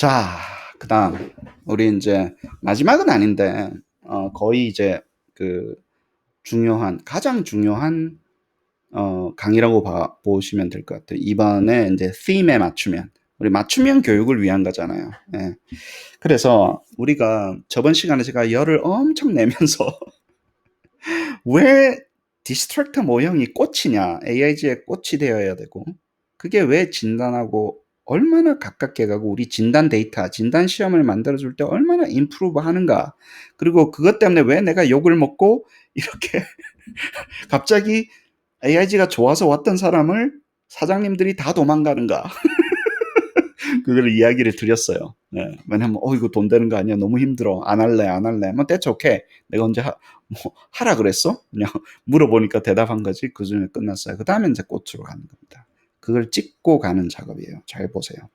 자, 그다음 우리 이제 마지막은 아닌데 거의 이제 그 가장 중요한 강의라고 보시면 될 것 같아요. 이번에 이제 theme에 맞추면 우리 맞춤형 교육을 위한 거잖아요. 예. 그래서 우리가 저번 시간에 제가 열을 엄청 내면서 왜 디스트랙터 모형이 꽃이냐, AIG의 꽃이 되어야 되고, 그게 왜 진단하고 얼마나 가깝게 가고 우리 진단 데이터, 진단 시험을 만들어줄 때 얼마나 임프루브 하는가. 그리고 그것 때문에 왜 내가 욕을 먹고 이렇게 갑자기 AIG가 좋아서 왔던 사람을 사장님들이 다 도망가는가. 그걸 이야기를 드렸어요. 네. 왜냐면 이거 돈 되는 거 아니야? 너무 힘들어. 안 할래, 안 할래. 뭐 that's okay. 내가 언제 하라 그랬어? 그냥 물어보니까 대답한 거지. 그 중에 끝났어요. 그 다음에 이제 꽃으로 가는 겁니다. 그걸 찍고 가는 작업이에요. 잘 보세요.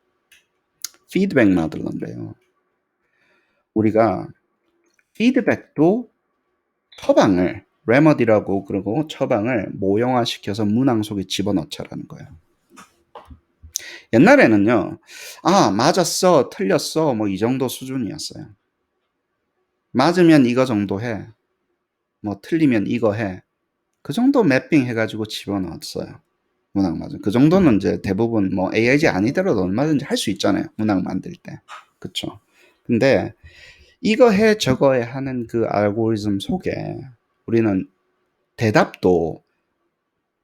피드백 모델인데요. 우리가 피드백도 처방을 레머디라고 그러고 처방을 모형화시켜서 문항 속에 집어넣자라는 거예요. 옛날에는요. 맞았어, 틀렸어, 뭐 이 정도 수준이었어요. 맞으면 이거 정도 해. 뭐 틀리면 이거 해. 그 정도 매핑 해가지고 집어넣었어요. 문항 맞아. 그 정도는 이제 대부분 뭐 AIG 아니더라도 얼마든지 할 수 있잖아요. 문항 만들 때. 그쵸. 근데 이거 해 저거 해 하는 그 알고리즘 속에 우리는 대답도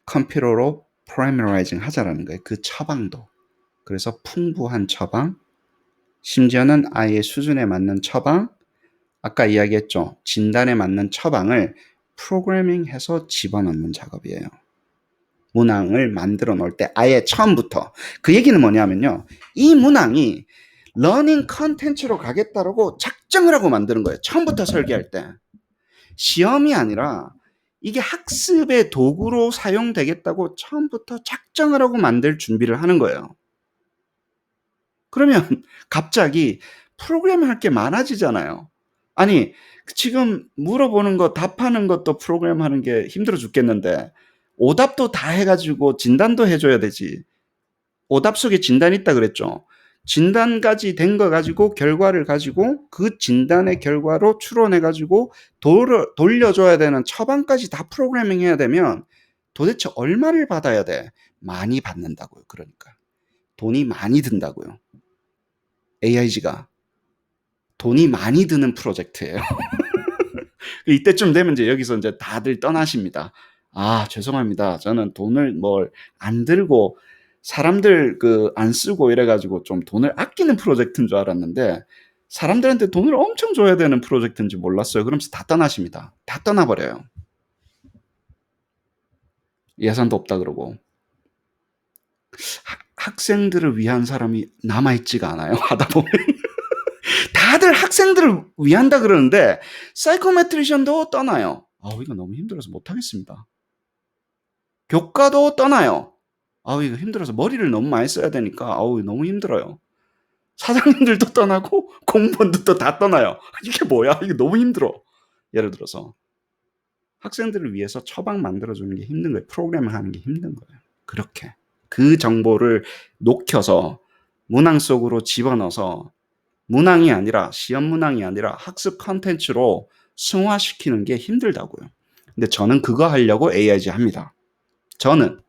컴퓨터로 프라이머라이징 하자라는 거예요. 그 처방도. 그래서 풍부한 처방, 심지어는 아이의 수준에 맞는 처방, 아까 이야기했죠. 진단에 맞는 처방을 프로그래밍해서 집어넣는 작업이에요. 문항을 만들어 놓을 때 아예 처음부터. 그 얘기는 뭐냐면요. 이 문항이 러닝 컨텐츠로 가겠다라고 작정을 하고 만드는 거예요. 처음부터 설계할 때. 시험이 아니라 이게 학습의 도구로 사용되겠다고 처음부터 작정을 하고 만들 준비를 하는 거예요. 그러면 갑자기 프로그램 할 게 많아지잖아요. 아니, 지금 물어보는 거 답하는 것도 프로그램 하는 게 힘들어 죽겠는데 오답도 다 해가지고 진단도 해줘야 되지. 오답 속에 진단이 있다 그랬죠. 진단까지 된 거 가지고 결과를 가지고 그 진단의 결과로 추론해가지고 돌려줘야 되는 처방까지 다 프로그래밍 해야 되면 도대체 얼마를 받아야 돼? 많이 받는다고요. 그러니까. 돈이 많이 든다고요. AIG가. 돈이 많이 드는 프로젝트예요. 이때쯤 되면 이제 여기서 이제 다들 떠나십니다. 죄송합니다. 저는 돈을 안 들고 사람들 안 쓰고 이래가지고 좀 돈을 아끼는 프로젝트인 줄 알았는데 사람들한테 돈을 엄청 줘야 되는 프로젝트인지 몰랐어요. 그러면서 다 떠나십니다. 다 떠나버려요. 예산도 없다 그러고. 학생들을 위한 사람이 남아있지가 않아요. 하다 보면. 다들 학생들을 위한다 그러는데 사이코메트리션도 떠나요. 이거 너무 힘들어서 못하겠습니다. 교과도 떠나요. 이거 힘들어서 머리를 너무 많이 써야 되니까 너무 힘들어요. 사장님들도 떠나고 공무원들도 다 떠나요. 이게 뭐야? 이게 너무 힘들어. 예를 들어서 학생들을 위해서 처방 만들어주는 게 힘든 거예요. 프로그램을 하는 게 힘든 거예요. 그렇게 그 정보를 녹여서 문항 속으로 집어넣어서 문항이 아니라 시험 문항이 아니라 학습 컨텐츠로 승화시키는 게 힘들다고요. 근데 저는 그거 하려고 AIG 합니다. 저는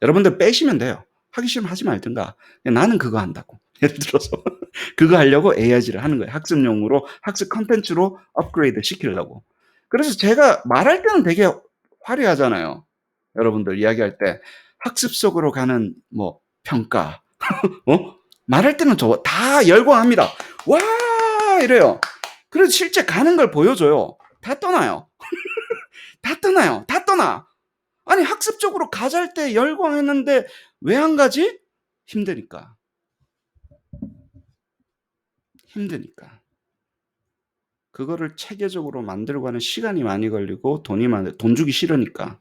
여러분들 빼시면 돼요. 하기 싫으면 하지 말든가. 나는 그거 한다고. 예를 들어서 그거 하려고 AIG를 하는 거예요. 학습용으로 학습 컨텐츠로 업그레이드 시키려고. 그래서 제가 말할 때는 되게 화려하잖아요. 여러분들 이야기할 때 학습 속으로 가는 평가 말할 때는 다 열광합니다. 와 이래요. 그래서 실제 가는 걸 보여줘요. 다 떠나요. 다 떠나요. 다 떠나. 아니 학습적으로 가잘 때 열광했는데 왜 안 가지? 힘드니까. 힘드니까. 그거를 체계적으로 만들고 하는 시간이 많이 걸리고 돈 주기 싫으니까.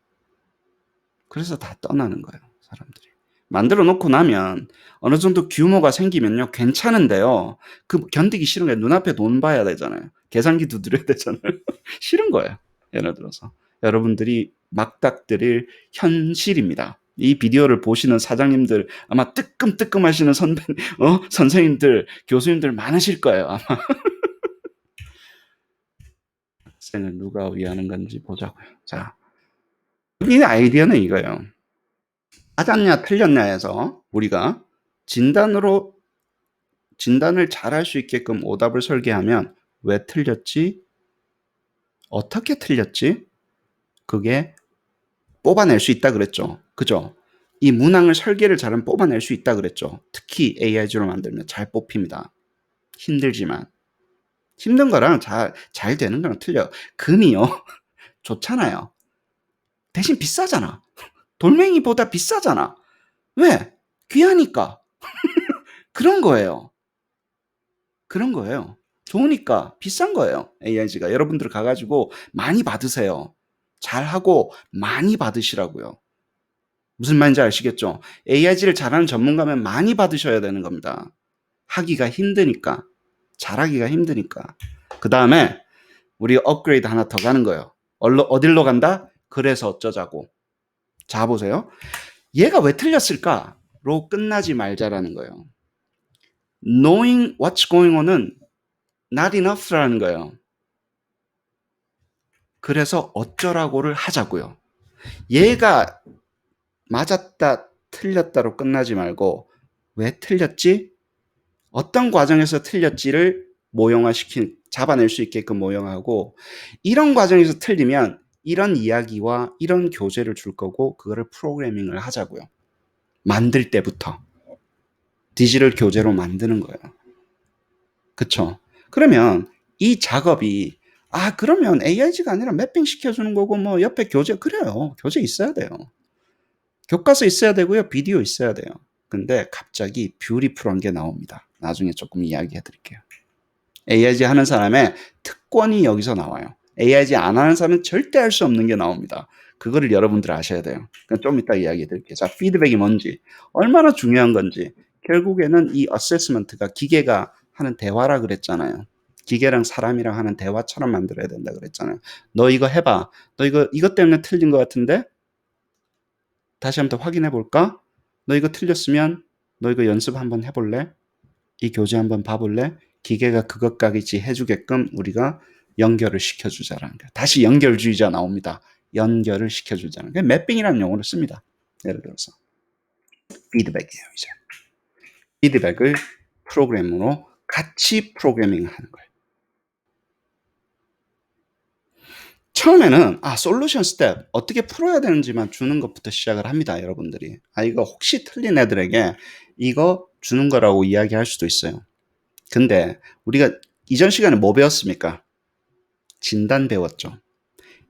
그래서 다 떠나는 거예요. 사람들이. 만들어 놓고 나면 어느 정도 규모가 생기면요. 괜찮은데요. 그 견디기 싫은 게 눈앞에 돈 봐야 되잖아요. 계산기 두드려야 되잖아요. 싫은 거예요. 예를 들어서. 여러분들이 막닥들일 현실입니다. 이 비디오를 보시는 사장님들 아마 뜨끔뜨끔 하시는 선생님들, 교수님들 많으실 거예요, 아마. 학생을 누가 위하는 건지 보자고요. 자, 이 아이디어는 이거예요. 맞았냐 틀렸냐에서 우리가 진단을 잘 할 수 있게끔 오답을 설계하면 왜 틀렸지? 어떻게 틀렸지? 그게 뽑아낼 수 있다 그랬죠. 그죠? 이 문항을 설계를 잘하면 뽑아낼 수 있다 그랬죠. 특히 AIG로 만들면 잘 뽑힙니다. 힘들지만. 힘든 거랑 잘 되는 거랑 틀려요. 금이요. 좋잖아요. 대신 비싸잖아. 돌멩이보다 비싸잖아. 왜? 귀하니까. 그런 거예요. 그런 거예요. 좋으니까 비싼 거예요. AIG가. 여러분들 가가지고 많이 받으세요. 잘하고 많이 받으시라고요. 무슨 말인지 아시겠죠? AIG를 잘하는 전문가면 많이 받으셔야 되는 겁니다. 하기가 힘드니까. 잘하기가 힘드니까. 그 다음에 우리 업그레이드 하나 더 가는 거예요. 어딜로 간다? 그래서 어쩌자고. 자, 보세요. 얘가 왜 틀렸을까로 끝나지 말자라는 거예요. Knowing what's going on은 not enough라는 거예요. 그래서 어쩌라고를 하자고요. 얘가 맞았다, 틀렸다로 끝나지 말고 왜 틀렸지? 어떤 과정에서 틀렸지를 잡아낼 수 있게끔 모형하고 이런 과정에서 틀리면 이런 이야기와 이런 교재를 줄 거고 그거를 프로그래밍을 하자고요. 만들 때부터. 디지털 교재로 만드는 거예요. 그쵸? 그러면 이 작업이 그러면 AIG가 아니라 매핑 시켜주는 거고 뭐 옆에 교재 그래요. 교재 있어야 돼요. 교과서 있어야 되고요. 비디오 있어야 돼요. 근데 갑자기 뷰티풀한 게 나옵니다. 나중에 조금 이야기해 드릴게요. AIG 하는 사람의 특권이 여기서 나와요. AIG 안 하는 사람은 절대 할 수 없는 게 나옵니다. 그거를 여러분들 아셔야 돼요. 좀 이따 이야기해 드릴게요. 자, 피드백이 뭔지, 얼마나 중요한 건지. 결국에는 이 어세스먼트가 기계가 하는 대화라 그랬잖아요. 기계랑 사람이랑 하는 대화처럼 만들어야 된다 그랬잖아요. 너 이거 해봐. 너 이것 때문에 틀린 것 같은데? 다시 한번 더 확인해 볼까? 너 이거 틀렸으면 너 이거 연습 한번 해볼래? 이 교재 한번 봐볼래? 기계가 그것까지 해주게끔 우리가 연결을 시켜주자라는 거예요. 다시 연결주의자 나옵니다. 연결을 시켜주자는 거예요. 매핑이라는 용어를 씁니다. 예를 들어서 피드백이에요. 이제 피드백을 프로그램으로 같이 프로그래밍 하는 거예요. 처음에는 솔루션 스텝 어떻게 풀어야 되는지만 주는 것부터 시작을 합니다. 여러분들이 이거 혹시 틀린 애들에게 이거 주는 거라고 이야기할 수도 있어요. 근데 우리가 이전 시간에 뭐 배웠습니까? 진단 배웠죠.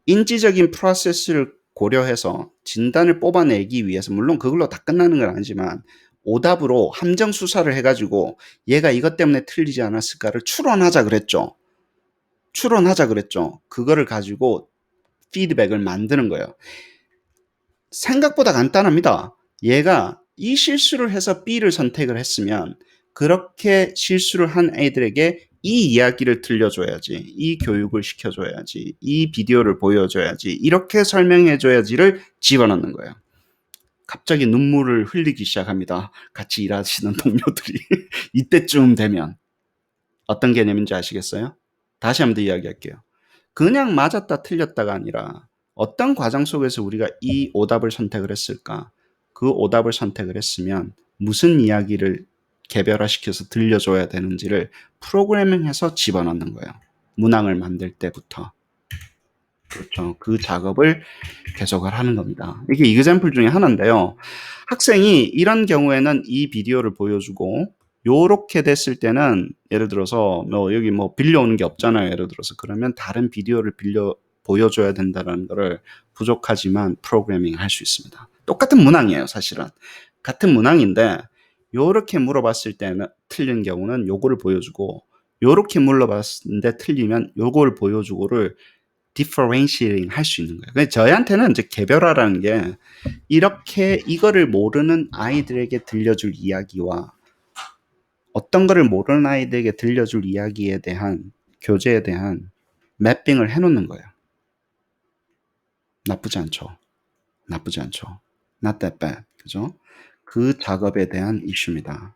인지적인 프로세스를 고려해서 진단을 뽑아내기 위해서 물론 그걸로 다 끝나는 건 아니지만 오답으로 함정 수사를 해가지고 얘가 이것 때문에 틀리지 않았을까를 추론하자 그랬죠. 그거를 가지고 피드백을 만드는 거예요. 생각보다 간단합니다. 얘가 이 실수를 해서 B를 선택을 했으면 그렇게 실수를 한 애들에게 이 이야기를 들려줘야지, 이 교육을 시켜줘야지, 이 비디오를 보여줘야지, 이렇게 설명해줘야지를 집어넣는 거예요. 갑자기 눈물을 흘리기 시작합니다. 같이 일하시는 동료들이. 이때쯤 되면 어떤 개념인지 아시겠어요? 다시 한번 더 이야기할게요. 그냥 맞았다 틀렸다가 아니라 어떤 과정 속에서 우리가 이 오답을 선택을 했을까? 그 오답을 선택을 했으면 무슨 이야기를 개별화시켜서 들려줘야 되는지를 프로그래밍해서 집어넣는 거예요. 문항을 만들 때부터. 그렇죠. 그 작업을 계속을 하는 겁니다. 이게 이그젬플 중에 하나인데요. 학생이 이런 경우에는 이 비디오를 보여주고 요렇게 됐을 때는 예를 들어서 여기 빌려오는 게 없잖아요. 예를 들어서 그러면 다른 비디오를 보여줘야 된다는 거를 부족하지만 프로그래밍 할 수 있습니다. 똑같은 문항이에요. 사실은. 같은 문항인데 요렇게 물어봤을 때는 틀린 경우는 요거를 보여주고 요렇게 물어봤는데 틀리면 요걸 보여주고를 differentiating 할 수 있는 거예요. 저희한테는 이제 개별화라는 게 이렇게 이거를 모르는 아이들에게 들려줄 이야기와 어떤 거를 모르는 아이들에게 들려줄 이야기에 대한 교재에 대한 매핑을 해놓는 거예요. 나쁘지 않죠. Not that bad. 그죠? 그 작업에 대한 이슈입니다.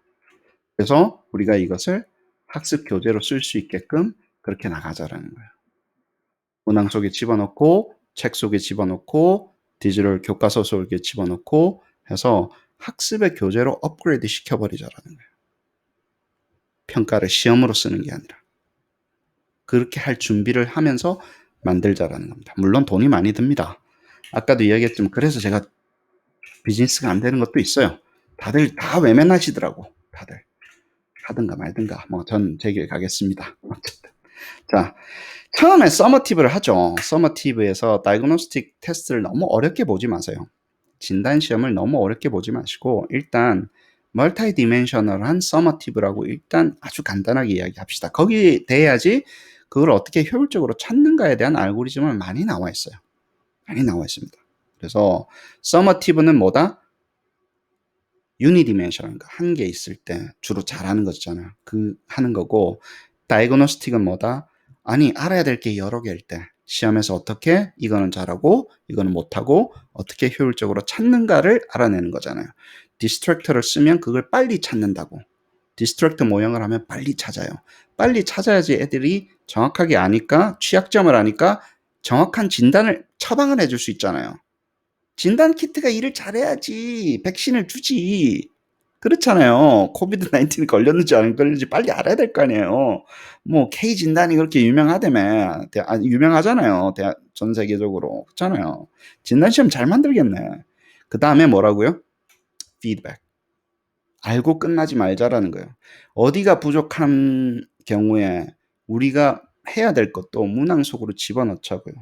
그래서 우리가 이것을 학습 교재로 쓸 수 있게끔 그렇게 나가자라는 거예요. 문항 속에 집어넣고 책 속에 집어넣고 디지털 교과서 속에 집어넣고 해서 학습의 교재로 업그레이드 시켜버리자라는 거예요. 평가를 시험으로 쓰는 게 아니라. 그렇게 할 준비를 하면서 만들자라는 겁니다. 물론 돈이 많이 듭니다. 아까도 이야기했지만 그래서 제가 비즈니스가 안 되는 것도 있어요. 다들 다 외면하시더라고. 다들. 하든가 말든가. 뭐 전 제 길 가겠습니다. 어쨌든. 자, 처음에 서머티브를 하죠. 서머티브에서 다이그노스틱 테스트를 너무 어렵게 보지 마세요. 진단 시험을 너무 어렵게 보지 마시고 일단 멀티 디멘셔널한 서머티브라고 일단 아주 간단하게 이야기합시다. 거기에 대해야지 그걸 어떻게 효율적으로 찾는가에 대한 알고리즘은 많이 나와 있어요. 많이 나와 있습니다. 그래서 서머티브는 뭐다? 유니디멘셔널, 한 개 있을 때 주로 잘하는 거잖아요. 그 하는 거고 다이그노스틱은 뭐다? 아니 알아야 될 게 여러 개일 때 시험에서 어떻게 이거는 잘하고 이거는 못하고 어떻게 효율적으로 찾는가를 알아내는 거잖아요. 디스트랙터를 쓰면 그걸 빨리 찾는다고. 디스트랙터 모형을 하면 빨리 찾아요. 빨리 찾아야지 애들이 정확하게 아니까 취약점을 아니까 정확한 진단을 처방을 해줄 수 있잖아요. 진단 키트가 일을 잘해야지 백신을 주지. 그렇잖아요. 코비드 19이 걸렸는지 안 걸렸는지 빨리 알아야 될 거 아니에요. 뭐 K 진단이 그렇게 유명하다며. 유명하잖아요. 전 세계적으로. 그렇잖아요. 진단 시험 잘 만들겠네. 그 다음에 뭐라고요? 피드백. 알고 끝나지 말자라는 거예요. 어디가 부족한 경우에 우리가 해야 될 것도 문항 속으로 집어넣자고요.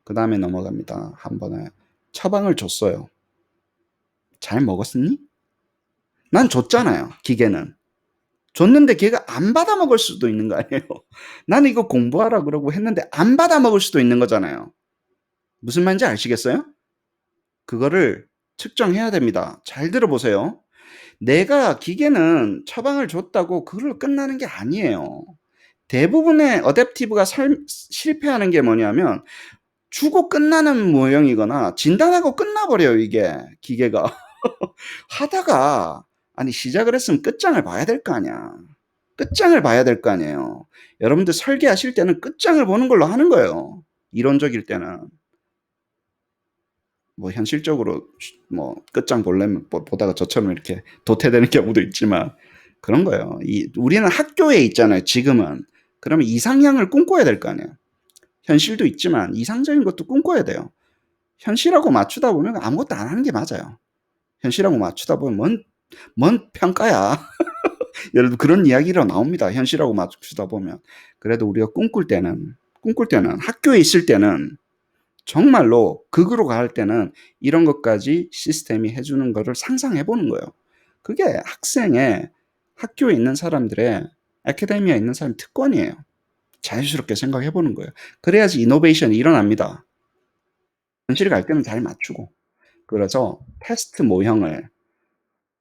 그 다음에 넘어갑니다. 한 번에 처방을 줬어요. 잘 먹었니? 난 줬잖아요. 기계는. 줬는데 걔가 안 받아 먹을 수도 있는 거 아니에요. 나는 이거 공부하라 그러고 했는데 안 받아 먹을 수도 있는 거잖아요. 무슨 말인지 아시겠어요? 그거를 측정해야 됩니다. 잘 들어보세요. 내가 기계는 처방을 줬다고 그걸로 끝나는 게 아니에요. 대부분의 어댑티브가 실패하는 게 뭐냐면 주고 끝나는 모형이거나 진단하고 끝나버려요, 이게 기계가. 하다가 아니 시작을 했으면 끝장을 봐야 될 거 아니야. 끝장을 봐야 될 거 아니에요. 여러분들 설계하실 때는 끝장을 보는 걸로 하는 거예요. 이론적일 때는. 뭐 현실적으로 뭐 끝장 보려면 보다가 저처럼 이렇게 도태되는 경우도 있지만 그런 거예요. 우리는 학교에 있잖아요. 지금은. 그러면 이상향을 꿈꿔야 될 거 아니에요. 현실도 있지만 이상적인 것도 꿈꿔야 돼요. 현실하고 맞추다 보면 아무것도 안 하는 게 맞아요. 현실하고 맞추다 보면 뭔 평가야. 여러분 그런 이야기로 나옵니다. 현실하고 맞추다 보면. 그래도 우리가 꿈꿀 때는 학교에 있을 때는 정말로 극으로 갈 때는 이런 것까지 시스템이 해주는 거를 상상해 보는 거예요. 그게 학생의 학교에 있는 사람들의 아카데미아에 있는 사람 특권이에요. 자유스럽게 생각해 보는 거예요. 그래야지 이노베이션이 일어납니다. 현실에 갈 때는 잘 맞추고. 그래서 테스트 모형을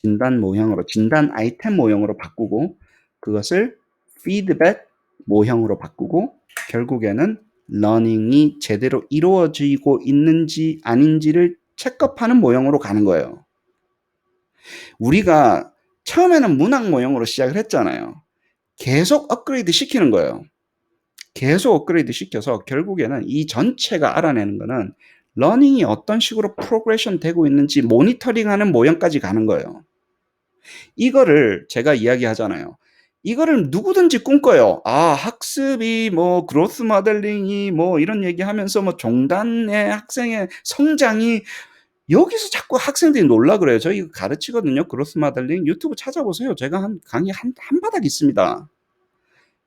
진단 모형으로, 진단 아이템 모형으로 바꾸고 그것을 피드백 모형으로 바꾸고 결국에는 러닝이 제대로 이루어지고 있는지 아닌지를 체크업하는 모형으로 가는 거예요. 우리가 처음에는 문항 모형으로 시작을 했잖아요. 계속 업그레이드 시키는 거예요. 계속 업그레이드 시켜서 결국에는 이 전체가 알아내는 거는 러닝이 어떤 식으로 프로그레션 되고 있는지 모니터링하는 모형까지 가는 거예요. 이거를 제가 이야기하잖아요. 이거를 누구든지 꿈꿔요. 아, 학습이 뭐 그로스 모델링이 뭐 이런 얘기하면서 뭐 종단의 학생의 성장이 여기서 자꾸 학생들이 놀라 그래요. 저 이거 가르치거든요. 그로스 모델링 유튜브 찾아보세요. 제가 한 강의 한 바닥 있습니다.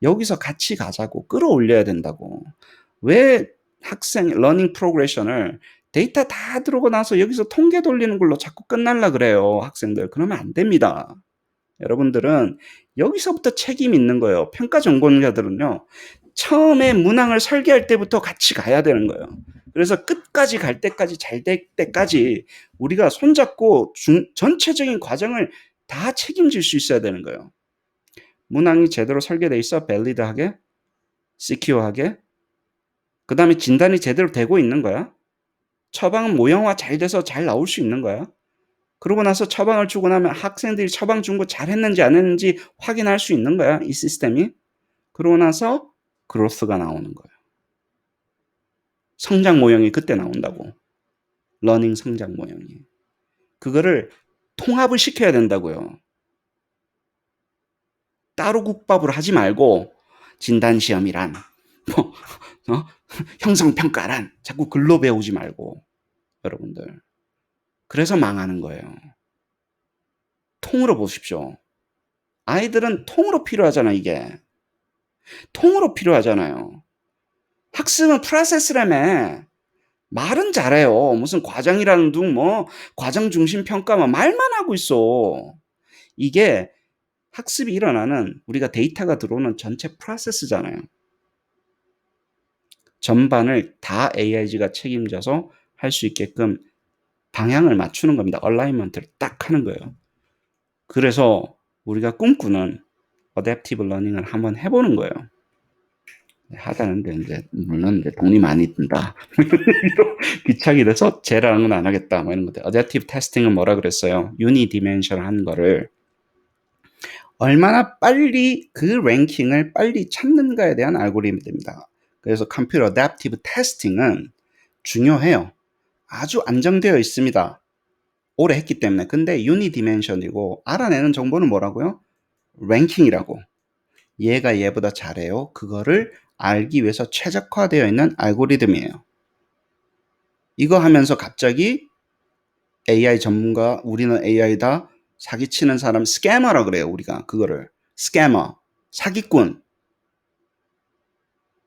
여기서 같이 가자고 끌어올려야 된다고. 왜 학생 러닝 프로그레션을 데이터 다 들어오고 나서 여기서 통계 돌리는 걸로 자꾸 끝날라 그래요. 학생들. 그러면 안 됩니다. 여러분들은 여기서부터 책임이 있는 거예요. 평가 전공자들은요. 처음에 문항을 설계할 때부터 같이 가야 되는 거예요. 그래서 끝까지 갈 때까지 잘 될 때까지 우리가 손잡고 전체적인 과정을 다 책임질 수 있어야 되는 거예요. 문항이 제대로 설계돼 있어 처방은 모형화 잘 돼서 잘 나올 수 있는 거야. 그러고 나서 처방을 주고 나면 학생들이 처방 준 거 잘했는지 안 했는지 확인할 수 있는 거야, 이 시스템이. 그러고 나서 그로스가 나오는 거야. 성장 모형이 그때 나온다고. 러닝 성장 모형이. 그거를 통합을 시켜야 된다고요. 따로 국밥으로 하지 말고 진단시험이란 뭐 형성평가란 자꾸 글로 배우지 말고 여러분들. 그래서 망하는 거예요. 통으로 보십시오. 아이들은 통으로 필요하잖아 이게. 통으로 필요하잖아요. 학습은 프로세스라며. 말은 잘해요. 무슨 과정이라는 둥 뭐 과정 중심 평가 뭐 말만 하고 있어. 이게 학습이 일어나는 우리가 데이터가 들어오는 전체 프로세스잖아요. 전반을 다 AI가 책임져서 할 수 있게끔 방향을 맞추는 겁니다. 얼라이먼트를 딱 하는 거예요. 그래서 우리가 꿈꾸는 어댑티브 러닝을 한번 해보는 거예요. 하자는데 이제 물론 이제 돈이 많이 든다. 귀찮게 돼서 쟤라는 건 안 하겠다. 뭐 이런 것들. 어댑티브 테스팅은 뭐라 그랬어요? 유니디멘셔널한 거를 얼마나 빨리 그 랭킹을 빨리 찾는가에 대한 알고리즘입니다. 그래서 컴퓨터 어댑티브 테스팅은 중요해요. 아주 안정되어 있습니다. 오래 했기 때문에. 근데 유니디멘션이고 알아내는 정보는 뭐라고요? 랭킹이라고. 얘가 얘보다 잘해요. 그거를 알기 위해서 최적화되어 있는 알고리즘이에요. 이거 하면서 갑자기 AI 전문가, 우리는 AI다, 사기치는 사람, 스캐머라 그래요. 우리가 그거를. 스캐머, 사기꾼.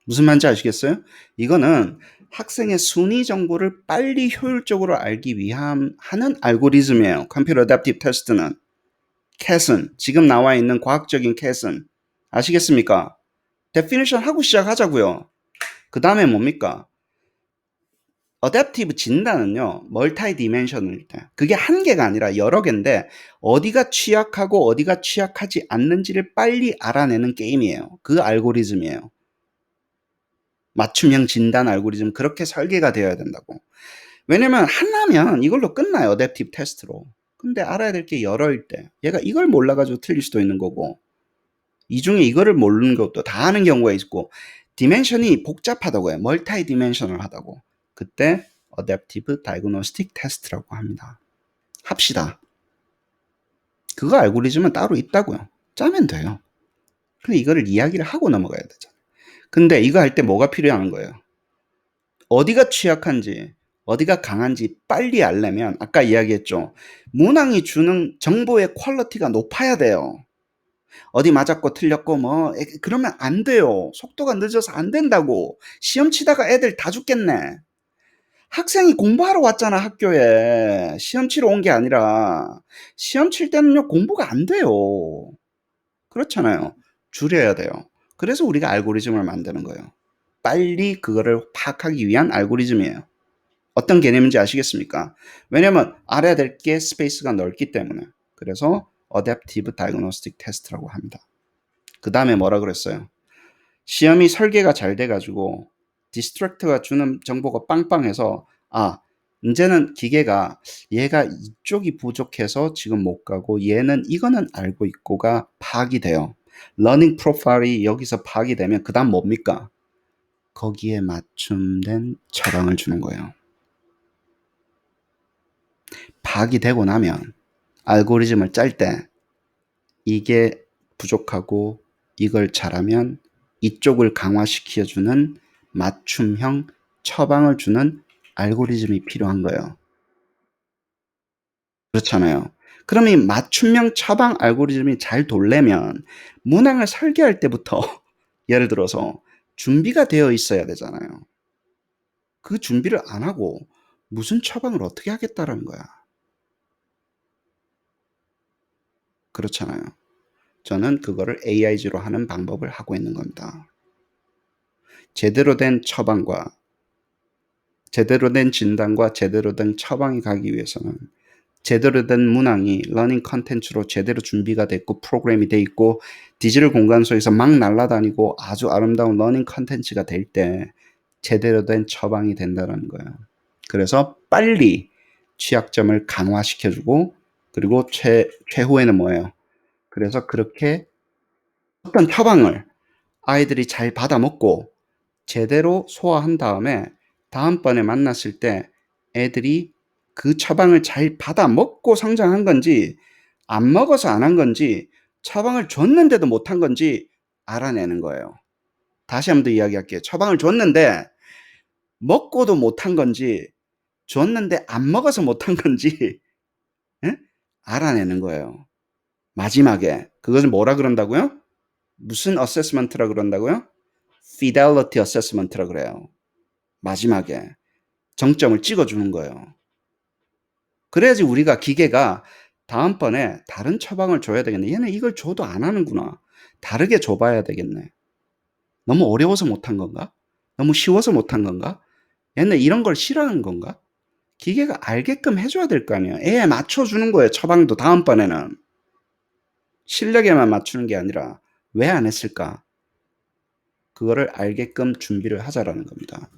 무슨 말인지 아시겠어요? 이거는 학생의 순위 정보를 빨리 효율적으로 알기 위한 하는 알고리즘이에요. 컴퓨터 어댑티브 테스트는. 캣은 지금 나와 있는 과학적인 캣은 아시겠습니까? 데피니션 하고 시작하자고요. 그 다음에 뭡니까? 어댑티브 진단은요, 멀티 디멘셔널일 때. 그게 한 개가 아니라 여러 개인데, 어디가 취약하고 어디가 취약하지 않는지를 빨리 알아내는 게임이에요. 그 알고리즘이에요. 맞춤형 진단 알고리즘, 그렇게 설계가 되어야 된다고. 왜냐면 하나면 이걸로 끝나요, 어댑티브 테스트로. 근데 알아야 될 게 여러일 때. 얘가 이걸 몰라가지고 틀릴 수도 있는 거고, 이 중에 이거를 모르는 것도 다 아는 경우가 있고, 디멘션이 복잡하다고 해요. 멀티 디멘셔널 하다고. 그때 어댑티브 다이그노스틱 테스트라고 합니다. 합시다. 그거 알고리즘은 따로 있다고요. 짜면 돼요. 근데 이거를 이야기를 하고 넘어가야 되잖아요. 근데 이거 할 때 뭐가 필요한 거예요? 어디가 취약한지, 어디가 강한지 빨리 알려면 아까 이야기했죠. 문항이 주는 정보의 퀄리티가 높아야 돼요. 어디 맞았고 틀렸고 뭐 그러면 안 돼요. 속도가 늦어서 안 된다고. 시험 치다가 애들 다 죽겠네. 학생이 공부하러 왔잖아, 학교에. 시험 치러 온 게 아니라. 시험 칠 때는요, 공부가 안 돼요. 그렇잖아요. 줄여야 돼요. 그래서 우리가 알고리즘을 만드는 거예요. 빨리 그거를 파악하기 위한 알고리즘이에요. 어떤 개념인지 아시겠습니까? 왜냐면 알아야 될 게 스페이스가 넓기 때문에. 그래서 어댑티브 다이그노스틱 테스트라고 합니다. 그 다음에 뭐라 그랬어요? 시험이 설계가 잘 돼가지고 디스트랙트가 주는 정보가 빵빵해서 이제는 기계가 얘가 이쪽이 부족해서 지금 못 가고 얘는 이거는 알고 있고가 파악이 돼요. 러닝 프로파일이 여기서 파악이 되면 그 다음 뭡니까? 거기에 맞춤된 처방을 주는 거예요. 파악이 되고 나면 알고리즘을 짤 때 이게 부족하고 이걸 잘하면 이쪽을 강화시켜주는 맞춤형 처방을 주는 알고리즘이 필요한 거예요. 그렇잖아요. 그럼 이 맞춤형 처방 알고리즘이 잘 돌려면 문항을 설계할 때부터 예를 들어서 준비가 되어 있어야 되잖아요. 그 준비를 안 하고 무슨 처방을 어떻게 하겠다라는 거야. 그렇잖아요. 저는 그거를 AIG로 하는 방법을 하고 있는 겁니다. 제대로 된 처방과 제대로 된 진단과 제대로 된 처방이 가기 위해서는 제대로 된 문항이 러닝 컨텐츠로 제대로 준비가 됐고 프로그램이 돼 있고 디지털 공간소에서 막 날아다니고 아주 아름다운 러닝 컨텐츠가 될 때 제대로 된 처방이 된다는 거예요. 그래서 빨리 취약점을 강화시켜주고 그리고 최후에는 뭐예요? 그래서 그렇게 어떤 처방을 아이들이 잘 받아먹고 제대로 소화한 다음에 다음번에 만났을 때 애들이 그 처방을 잘 받아먹고 성장한 건지 안 먹어서 안 한 건지 처방을 줬는데도 못한 건지 알아내는 거예요. 다시 한번 더 이야기할게요. 처방을 줬는데 먹고도 못한 건지 줬는데 안 먹어서 못한 건지 예? 알아내는 거예요. 마지막에 그것을 뭐라 그런다고요? 무슨 어세스먼트라 그런다고요? fidelity assessment라 그래요. 마지막에 정점을 찍어주는 거예요. 그래야지 우리가 기계가 다음번에 다른 처방을 줘야 되겠네. 얘는 이걸 줘도 안 하는구나. 다르게 줘봐야 되겠네. 너무 어려워서 못한 건가? 너무 쉬워서 못한 건가? 얘는 이런 걸 싫어하는 건가? 기계가 알게끔 해줘야 될 거 아니에요. 애에 맞춰주는 거예요. 처방도 다음번에는. 실력에만 맞추는 게 아니라 왜 안 했을까? 그거를 알게끔 준비를 하자라는 겁니다.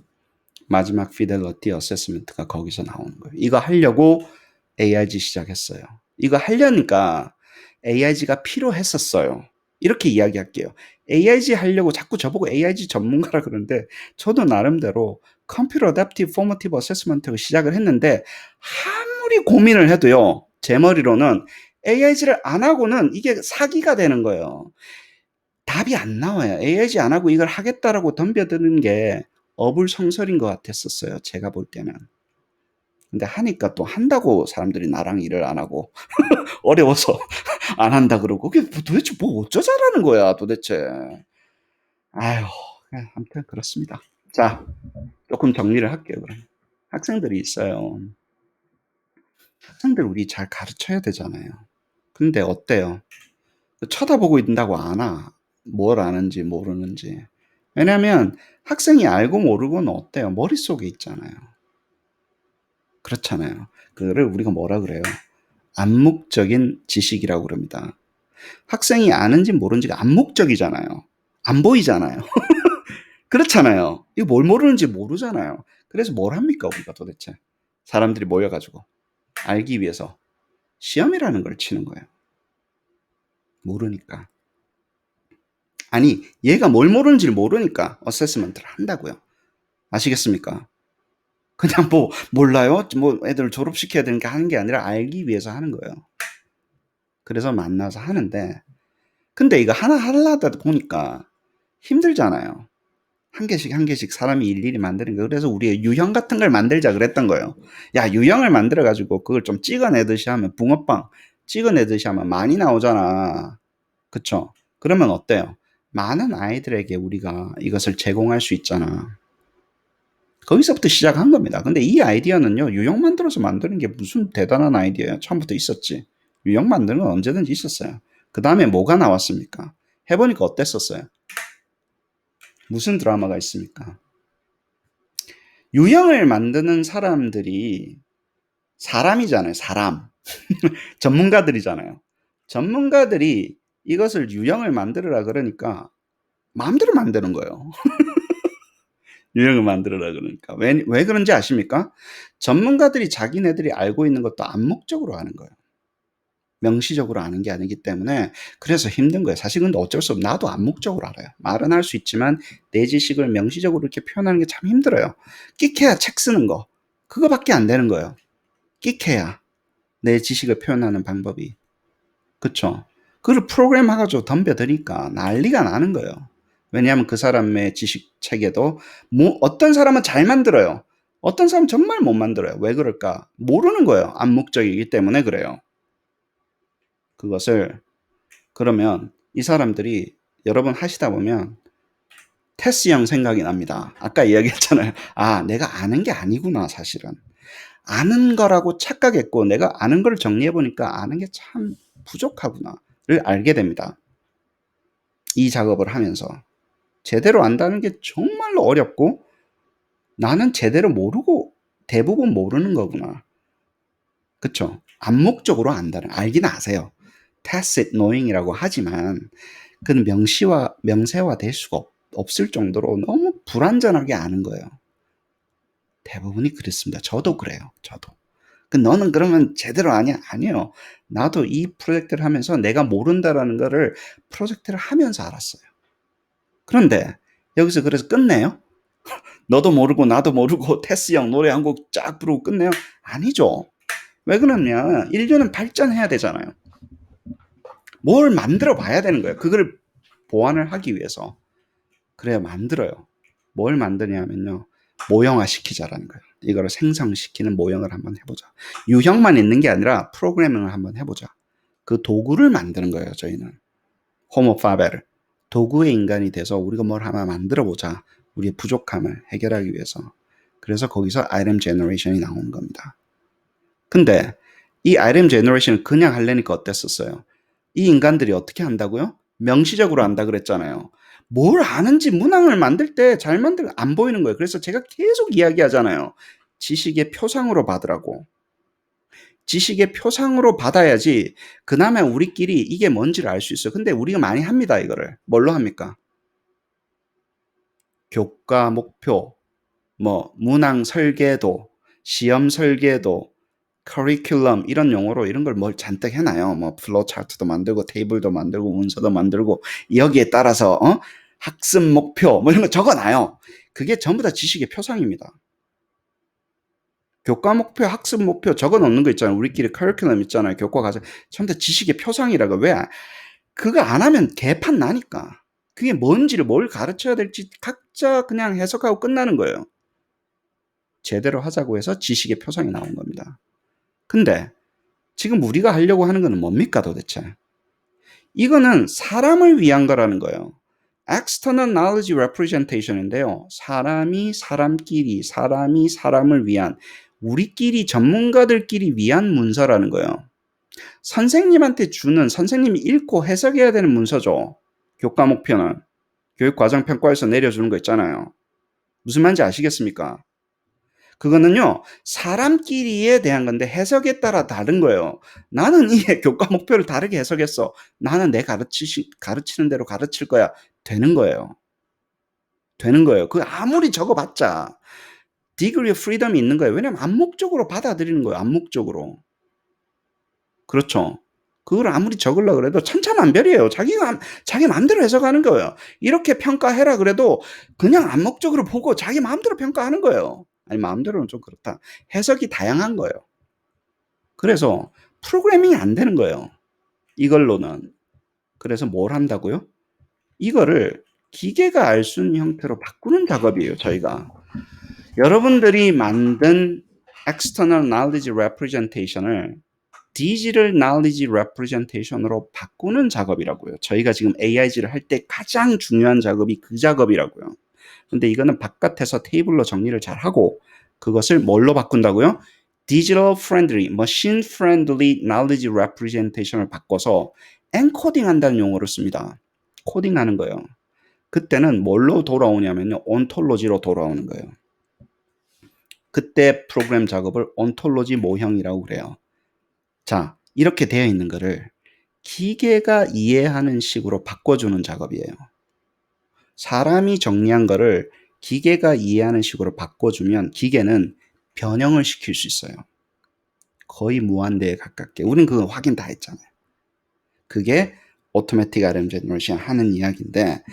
마지막 fidelity assessment가 거기서 나오는 거예요. 이거 하려고 AIG 시작했어요. 이거 하려니까 AIG가 필요했었어요. 이렇게 이야기할게요. AIG 하려고 자꾸 저보고 AIG 전문가라 그러는데 저도 나름대로 Computer Adaptive Formative Assessment를 시작을 했는데 아무리 고민을 해도요. 제 머리로는 AIG를 안 하고는 이게 사기가 되는 거예요. 답이 안 나와요. AIG 안 하고 이걸 하겠다라고 덤벼드는 게 어불성설인 것 같았었어요. 제가 볼 때는. 근데 하니까 또 한다고 사람들이 나랑 일을 안 하고 어려워서 안 한다 그러고 그게 도대체 뭐 어쩌자라는 거야 도대체. 아휴 아무튼 그렇습니다. 자 조금 정리를 할게요. 그럼 학생들이 있어요. 학생들 우리 잘 가르쳐야 되잖아요. 근데 어때요? 쳐다보고 있다고 아나? 뭘 아는지 모르는지. 왜냐면 학생이 알고 모르고는 어때요? 머릿속에 있잖아요. 그렇잖아요. 그거를 우리가 뭐라 그래요? 암묵적인 지식이라고 그럽니다. 학생이 아는지 모르는지가 암묵적이잖아요. 안 보이잖아요. 그렇잖아요. 이거 뭘 모르는지 모르잖아요. 그래서 뭘 합니까, 우리가 도대체? 사람들이 모여가지고. 알기 위해서. 시험이라는 걸 치는 거예요. 모르니까. 아니, 얘가 뭘 모르는지를 모르니까 어세스먼트를 한다고요. 아시겠습니까? 그냥 뭐 몰라요? 뭐 애들 졸업시켜야 되는 게 하는 게 아니라 알기 위해서 하는 거예요. 그래서 만나서 하는데 근데 이거 하나 하려다 보니까 힘들잖아요. 한 개씩 한 개씩 사람이 일일이 만드는 거. 그래서 우리 유형 같은 걸 만들자 그랬던 거예요. 야, 유형을 만들어 가지고 그걸 좀 찍어내듯이 하면 붕어빵 찍어내듯이 하면 많이 나오잖아. 그쵸? 그러면 어때요? 많은 아이들에게 우리가 이것을 제공할 수 있잖아. 거기서부터 시작한 겁니다. 근데 이 아이디어는요, 유형 만들어서 만드는 게 무슨 대단한 아이디어예요. 처음부터 있었지. 유형 만드는 건 언제든지 있었어요. 그 다음에 뭐가 나왔습니까? 해보니까 어땠었어요? 무슨 드라마가 있습니까? 유형을 만드는 사람들이 사람이잖아요. 사람. 전문가들이잖아요. 전문가들이 이것을 유형을 만들으라 그러니까 마음대로 만드는 거예요. 유형을 만들어라 그러니까. 왜 그런지 아십니까? 전문가들이 자기네들이 알고 있는 것도 암묵적으로 아는 거예요. 명시적으로 아는 게 아니기 때문에 그래서 힘든 거예요. 사실 근데 어쩔 수 없어. 나도 암묵적으로 알아요. 말은 할 수 있지만 내 지식을 명시적으로 이렇게 표현하는 게 참 힘들어요. 끽해야 책 쓰는 거. 그거밖에 안 되는 거예요. 끽해야 내 지식을 표현하는 방법이. 그쵸? 그걸 프로그램해가지고 덤벼드니까 난리가 나는 거예요. 왜냐하면 그 사람의 지식 체계도 뭐 어떤 사람은 잘 만들어요. 어떤 사람은 정말 못 만들어요. 왜 그럴까? 모르는 거예요. 암묵적이기 때문에 그래요. 그것을 그러면 이 사람들이 여러분 하시다 보면 테스형 생각이 납니다. 아까 이야기했잖아요. 아, 내가 아는 게 아니구나 사실은. 아는 거라고 착각했고 내가 아는 걸 정리해 보니까 아는 게 참 부족하구나를 알게 됩니다. 이 작업을 하면서 제대로 안다는 게 정말로 어렵고 나는 제대로 모르고 대부분 모르는 거구나. 그쵸? 암묵적으로 안다는 알긴 아세요. tacit knowing이라고 하지만 그는 명세화 될 수가 없을 정도로 너무 불완전하게 아는 거예요. 대부분이 그렇습니다. 저도 그래요. 저도. 너는 그러면 제대로 아냐? 아니에요. 나도 이 프로젝트를 하면서 내가 모른다라는 거를 프로젝트를 하면서 알았어요. 그런데 여기서 그래서 끝내요? 너도 모르고 나도 모르고 테스 형 노래 한 곡 쫙 부르고 끝내요? 아니죠. 왜 그러냐? 인류는 발전해야 되잖아요. 뭘 만들어 봐야 되는 거예요. 그걸 보완을 하기 위해서. 그래야 만들어요. 뭘 만드냐면요. 모형화 시키자라는 거예요. 이거를 생성시키는 모형을 한번 해보자. 유형만 있는 게 아니라 프로그래밍을 한번 해보자. 그 도구를 만드는 거예요. 저희는. 호모 파베를. 도구의 인간이 돼서 우리가 뭘 하나 만들어 보자. 우리의 부족함을 해결하기 위해서. 그래서 거기서 RM 제너레이션이 나오는 겁니다. 근데 이 RM 제너레이션을 그냥 하려니까 어땠었어요? 이 인간들이 어떻게 한다고요? 명시적으로 한다 그랬잖아요. 뭘 아는지 문항을 만들 때 잘 만들면 안 보이는 거예요. 그래서 제가 계속 이야기하잖아요. 지식의 표상으로 받으라고. 지식의 표상으로 받아야지 그나마 우리끼리 이게 뭔지를 알 수 있어요. 근데 우리가 많이 합니다. 이거를. 뭘로 합니까? 교과 목표, 뭐 문항 설계도, 시험 설계도, 커리큘럼 이런 용어로 이런 걸 뭘 잔뜩 해놔요. 뭐 플로우 차트도 만들고 테이블도 만들고 문서도 만들고 여기에 따라서 학습 목표 뭐 이런 거 적어놔요. 그게 전부 다 지식의 표상입니다. 교과 목표, 학습 목표 적어놓는 거 있잖아요. 우리끼리 커리큘럼 있잖아요. 교과 과정 전부 다 지식의 표상이라고. 왜? 그거 안 하면 개판 나니까. 그게 뭔지를 뭘 가르쳐야 될지 각자 그냥 해석하고 끝나는 거예요. 제대로 하자고 해서 지식의 표상이 나온 겁니다. 근데 지금 우리가 하려고 하는 거는 뭡니까 도대체? 이거는 사람을 위한 거라는 거예요. External Knowledge Representation인데요. 사람이 사람끼리, 사람이 사람을 위한, 우리끼리 전문가들끼리 위한 문서라는 거예요. 선생님한테 주는, 선생님이 읽고 해석해야 되는 문서죠. 교과 목표는. 교육과정평가에서 내려주는 거 있잖아요. 무슨 말인지 아시겠습니까? 그거는요, 사람끼리에 대한 건데 해석에 따라 다른 거예요. 나는 이 교과 목표를 다르게 해석했어. 나는 내 가르치는 대로 가르칠 거야. 되는 거예요. 되는 거예요. 그 아무리 적어봤자 degree of freedom이 있는 거예요. 왜냐면 암묵적으로 받아들이는 거예요. 암묵적으로. 그렇죠. 그걸 아무리 적으려고 그래도 천차만별이에요. 자기 마음대로 해석하는 거예요. 이렇게 평가해라 그래도 그냥 암묵적으로 보고 자기 마음대로 평가하는 거예요. 아니 마음대로는 좀 그렇다. 해석이 다양한 거예요. 그래서 프로그래밍이 안 되는 거예요. 이걸로는. 그래서 뭘 한다고요? 이거를 기계가 알 수 있는 형태로 바꾸는 작업이에요. 저희가. 여러분들이 만든 external knowledge representation을 digital knowledge representation으로 바꾸는 작업이라고요. 저희가 지금 AIG를 할 때 가장 중요한 작업이 그 작업이라고요. 근데 이거는 바깥에서 테이블로 정리를 잘 하고 그것을 뭘로 바꾼다고요? digital friendly, machine friendly knowledge representation을 바꿔서 엔코딩 한다는 용어를 씁니다. 코딩하는 거예요. 그때는 뭘로 돌아오냐면요. 온톨로지로 돌아오는 거예요. 그때 프로그램 작업을 온톨로지 모형이라고 그래요. 자, 이렇게 되어 있는 거를 기계가 이해하는 식으로 바꿔주는 작업이에요. 사람이 정리한 거를 기계가 이해하는 식으로 바꿔주면 기계는 변형을 시킬 수 있어요. 거의 무한대에 가깝게. 우린 그거 확인 다 했잖아요. 그게 오토매틱 RM 제너레이션 하는 이야기인데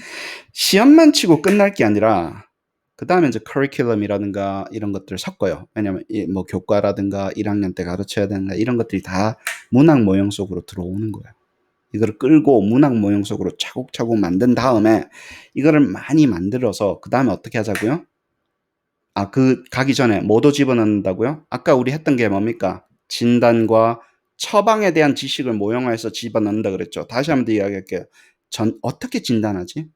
시험만 치고 끝날 게 아니라 그 다음에 이제 커리큘럼이라든가 이런 것들을 섞어요. 왜냐면 뭐 교과라든가 1학년 때 가르쳐야 되는 이런 것들이 다 문학 모형 속으로 들어오는 거예요. 이거를 끌고 문학 모형 속으로 차곡차곡 만든 다음에 이거를 많이 만들어서 그 다음에 어떻게 하자고요? 가기 전에 뭐도 집어넣는다고요? 아까 우리 했던 게 뭡니까? 진단과 처방에 대한 지식을 모형화해서 집어넣는다 그랬죠. 다시 한번 더 이야기할게요. 어떻게 진단하지?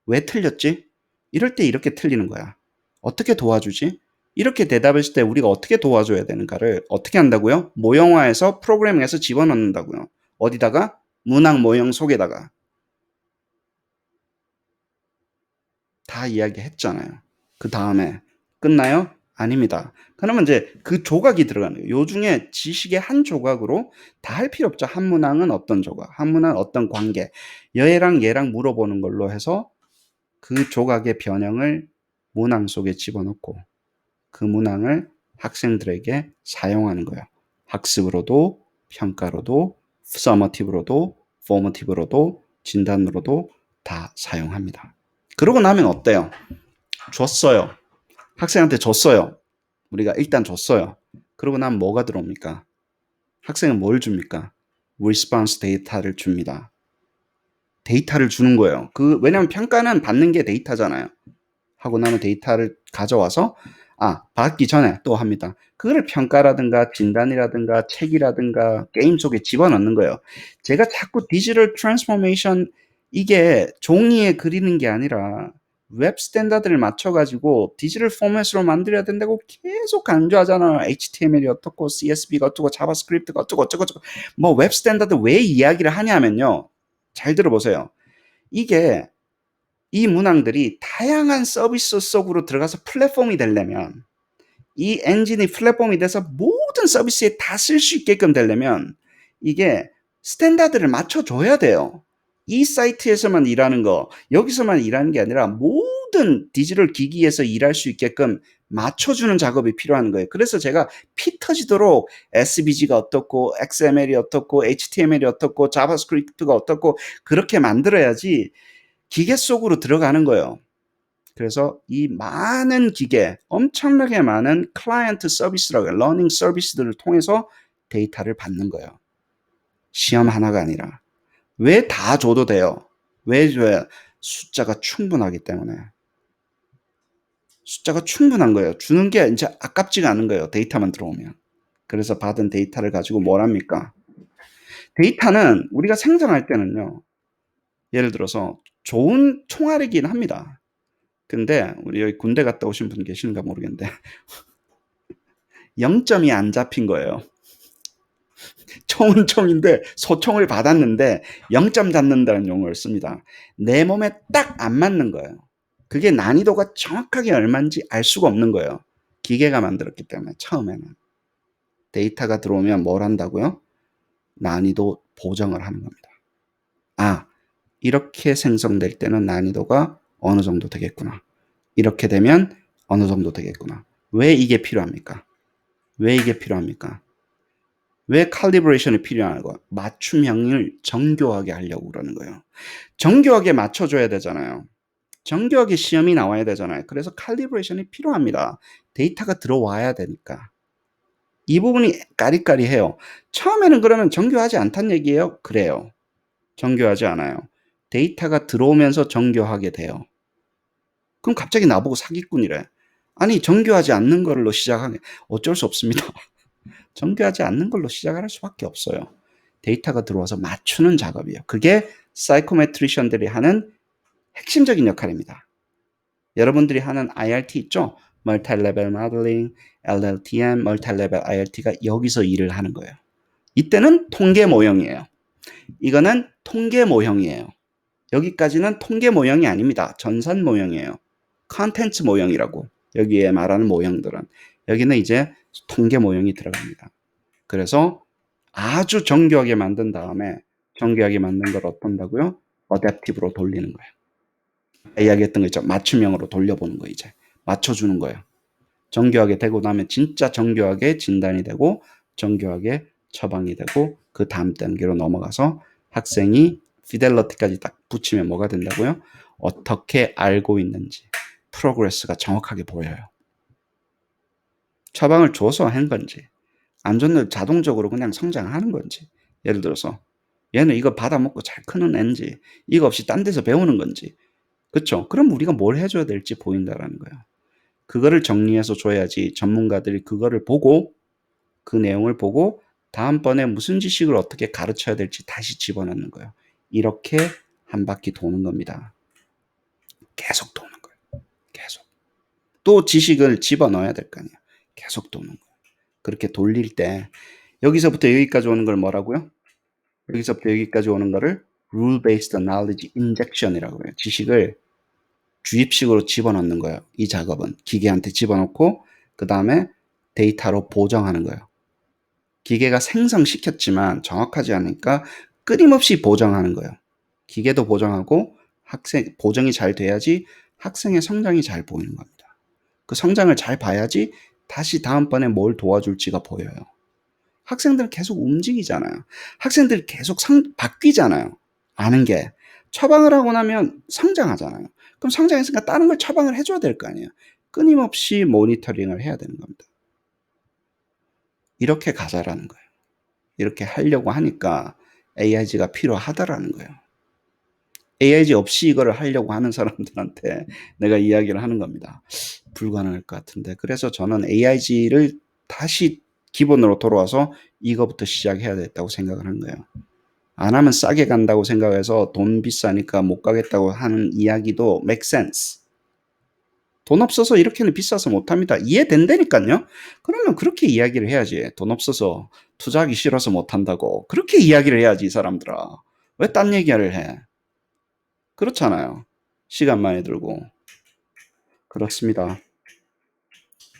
왜 틀렸지? 이럴 때 이렇게 틀리는 거야. 어떻게 도와주지? 이렇게 대답했을 때 우리가 어떻게 도와줘야 되는가를 어떻게 한다고요? 모형화해서 프로그래밍에서 집어넣는다고요. 어디다가? 문학 모형 속에다가. 다 이야기했잖아요. 그 다음에 끝나요? 아닙니다. 그러면 이제 그 조각이 들어가는 거예요. 요 중에 지식의 한 조각으로 다 할 필요 없죠. 한 문항은 어떤 조각, 한 문항은 어떤 관계, 얘랑 물어보는 걸로 해서 그 조각의 변형을 문항 속에 집어넣고 그 문항을 학생들에게 사용하는 거예요. 학습으로도, 평가로도, 서머티브로도, 포머티브로도, 진단으로도 다 사용합니다. 그러고 나면 어때요? 줬어요. 학생한테 줬어요. 우리가 일단 줬어요. 그러고 나면 뭐가 들어옵니까? 학생은 뭘 줍니까? 리스폰스 데이터를 줍니다. 데이터를 주는 거예요. 왜냐면 평가는 받는 게 데이터잖아요. 하고 나면 데이터를 가져와서 받기 전에 또 합니다. 그거를 평가라든가 진단이라든가 책이라든가 게임 속에 집어넣는 거예요. 제가 자꾸 디지털 트랜스포메이션 이게 종이에 그리는 게 아니라 웹 스탠다드를 맞춰가지고 디지털 포맷으로 만들어야 된다고 계속 강조하잖아요. HTML이 어떻고 CSV가 어떻고 자바스크립트가 어쩌고 뭐 웹 스탠다드 왜 이야기를 하냐면요. 잘 들어보세요. 이게 이 문항들이 다양한 서비스 속으로 들어가서 플랫폼이 되려면 이 엔진이 플랫폼이 돼서 모든 서비스에 다 쓸 수 있게끔 되려면 이게 스탠다드를 맞춰줘야 돼요. 이 사이트에서만 일하는 거, 여기서만 일하는 게 아니라 모든 디지털 기기에서 일할 수 있게끔 맞춰주는 작업이 필요한 거예요. 그래서 제가 피 터지도록 SVG가 어떻고, XML이 어떻고, HTML이 어떻고, 자바스크립트가 어떻고 그렇게 만들어야지 기계 속으로 들어가는 거예요. 그래서 이 많은 기계, 엄청나게 많은 클라이언트 서비스라고 해요. 러닝 서비스들을 통해서 데이터를 받는 거예요. 시험 하나가 아니라. 왜 다 줘도 돼요? 왜 줘야? 숫자가 충분하기 때문에. 숫자가 충분한 거예요. 주는 게 이제 아깝지가 않은 거예요. 데이터만 들어오면. 그래서 받은 데이터를 가지고 뭘 합니까? 데이터는 우리가 생성할 때는요. 예를 들어서 좋은 총알이긴 합니다. 근데 우리 여기 군대 갔다 오신 분 계시는가 모르겠는데 0점이 안 잡힌 거예요. 총은 총인데 소총을 받았는데 0점 잡는다는 용어를 씁니다. 내 몸에 딱 안 맞는 거예요. 그게 난이도가 정확하게 얼마인지 알 수가 없는 거예요. 기계가 만들었기 때문에 처음에는. 데이터가 들어오면 뭘 한다고요? 난이도 보정을 하는 겁니다. 이렇게 생성될 때는 난이도가 어느 정도 되겠구나. 이렇게 되면 어느 정도 되겠구나. 왜 이게 필요합니까? 왜 이게 필요합니까? 왜 칼리브레이션이 필요한거? 맞춤형을 정교하게 하려고 그러는 거예요. 정교하게 맞춰줘야 되잖아요. 정교하게 시험이 나와야 되잖아요. 그래서 칼리브레이션이 필요합니다. 데이터가 들어와야 되니까. 이 부분이 까리까리해요. 처음에는 그러면 정교하지 않다는 얘기예요? 그래요. 정교하지 않아요. 데이터가 들어오면서 정교하게 돼요. 그럼 갑자기 나보고 사기꾼이래. 아니 정교하지 않는 걸로 시작하게 어쩔 수 없습니다. 정교하지 않는 걸로 시작할 수밖에 없어요. 데이터가 들어와서 맞추는 작업이에요. 그게 사이코메트리션들이 하는 핵심적인 역할입니다. 여러분들이 하는 IRT 있죠? 멀티레벨 모델링, LLTM, 멀티레벨 IRT가 여기서 일을 하는 거예요. 이때는 통계 모형이에요. 이거는 통계 모형이에요. 여기까지는 통계 모형이 아닙니다. 전산 모형이에요. 컨텐츠 모형이라고. 여기에 말하는 모형들은. 여기는 이제 통계 모형이 들어갑니다. 그래서 아주 정교하게 만든 다음에 정교하게 만든 걸 어떤다고요? 어댑티브로 돌리는 거예요. 이야기했던 거 있죠. 맞춤형으로 돌려보는 거 이제. 맞춰주는 거예요. 정교하게 되고 나면 진짜 정교하게 진단이 되고 정교하게 처방이 되고 그 다음 단계로 넘어가서 학생이 피델러티까지 딱 붙이면 뭐가 된다고요? 어떻게 알고 있는지 프로그레스가 정확하게 보여요. 처방을 줘서 한 건지 안 줬는데 자동적으로 그냥 성장하는 건지 예를 들어서 얘는 이거 받아먹고 잘 크는 애인지 이거 없이 딴 데서 배우는 건지 그렇죠? 그럼 우리가 뭘 해줘야 될지 보인다라는 거예요. 그거를 정리해서 줘야지 전문가들이 그거를 보고 그 내용을 보고 다음번에 무슨 지식을 어떻게 가르쳐야 될지 다시 집어넣는 거예요. 이렇게 한 바퀴 도는 겁니다. 계속 도는 거예요. 계속. 또 지식을 집어넣어야 될 거 아니에요. 계속 도는 거예요. 그렇게 돌릴 때 여기서부터 여기까지 오는 걸 뭐라고요? 여기서부터 여기까지 오는 거를 Rule-Based Knowledge Injection이라고 해요. 지식을 주입식으로 집어넣는 거예요. 이 작업은 기계한테 집어넣고 그 다음에 데이터로 보정하는 거예요. 기계가 생성시켰지만 정확하지 않으니까 끊임없이 보정하는 거예요. 기계도 보정하고 학생 보정이 잘 돼야지 학생의 성장이 잘 보이는 겁니다. 그 성장을 잘 봐야지 다시 다음번에 뭘 도와줄지가 보여요. 학생들은 계속 움직이잖아요. 학생들이 계속 바뀌잖아요. 아는 게. 처방을 하고 나면 성장하잖아요. 그럼 성장했으니까 다른 걸 처방을 해줘야 될 거 아니에요. 끊임없이 모니터링을 해야 되는 겁니다. 이렇게 가자라는 거예요. 이렇게 하려고 하니까 AIG가 필요하다라는 거예요. AIG 없이 이거를 하려고 하는 사람들한테 내가 이야기를 하는 겁니다. 불가능할 것 같은데. 그래서 저는 AIG를 다시 기본으로 돌아와서 이거부터 시작해야 됐다고 생각을 한 거예요. 안 하면 싸게 간다고 생각해서 돈 비싸니까 못 가겠다고 하는 이야기도 make sense. 돈 없어서 이렇게는 비싸서 못합니다. 이해된다니까요. 그러면 그렇게 이야기를 해야지. 돈 없어서 투자하기 싫어서 못한다고. 그렇게 이야기를 해야지 이 사람들아. 왜 딴 얘기를 해. 그렇잖아요. 시간 많이 들고. 그렇습니다.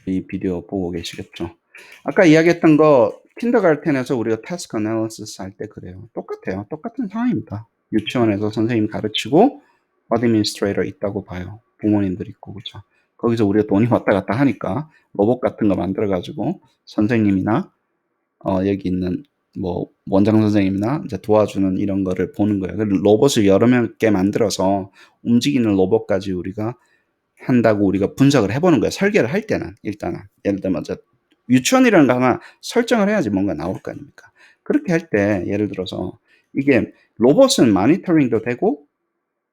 이 비디오 보고 계시겠죠. 아까 이야기했던 거 킨더가르텐에서 우리가 태스크 애널리시스 할 때 그래요. 똑같아요. 똑같은 상황입니다. 유치원에서 선생님 가르치고 어드미니스트레이터 있다고 봐요. 부모님들 있고 그죠. 거기서 우리가 돈이 왔다 갔다 하니까 로봇 같은 거 만들어 가지고 선생님이나 여기 있는 뭐 원장 선생님이나 이제 도와주는 이런 거를 보는 거예요. 로봇을 여러 개 만들어서 움직이는 로봇까지 우리가 한다고 우리가 분석을 해보는 거예요. 설계를 할 때는 일단은 예를 들면 유치원이라는 거 하나 설정을 해야지 뭔가 나올 거 아닙니까? 그렇게 할 때 예를 들어서 이게 로봇은 마니터링도 되고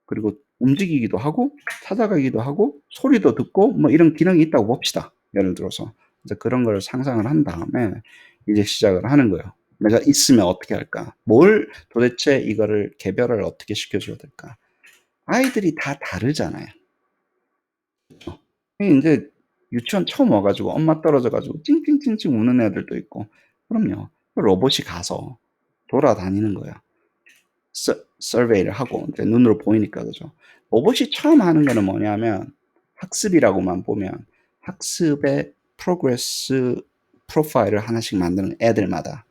그리고 움직이기도 하고 찾아가기도 하고 소리도 듣고 뭐 이런 기능이 있다고 봅시다. 예를 들어서 이제 그런 걸 상상을 한 다음에 이제 시작을 하는 거예요. 내가 있으면 어떻게 할까? 뭘 도대체 이거를 개별을 어떻게 시켜줘야 될까? 아이들이 다 다르잖아요. 이제 유치원 처음 와가지고 엄마 떨어져가지고 찡찡찡찡 우는 애들도 있고 그럼요. 로봇이 가서 돌아다니는 거야. 서베이를 하고 이제 눈으로 보이니까 그죠. 로봇이 처음 하는 거는 뭐냐면 학습이라고만 보면 학습의 프로그레스 프로파일을 하나씩 만드는 애들마다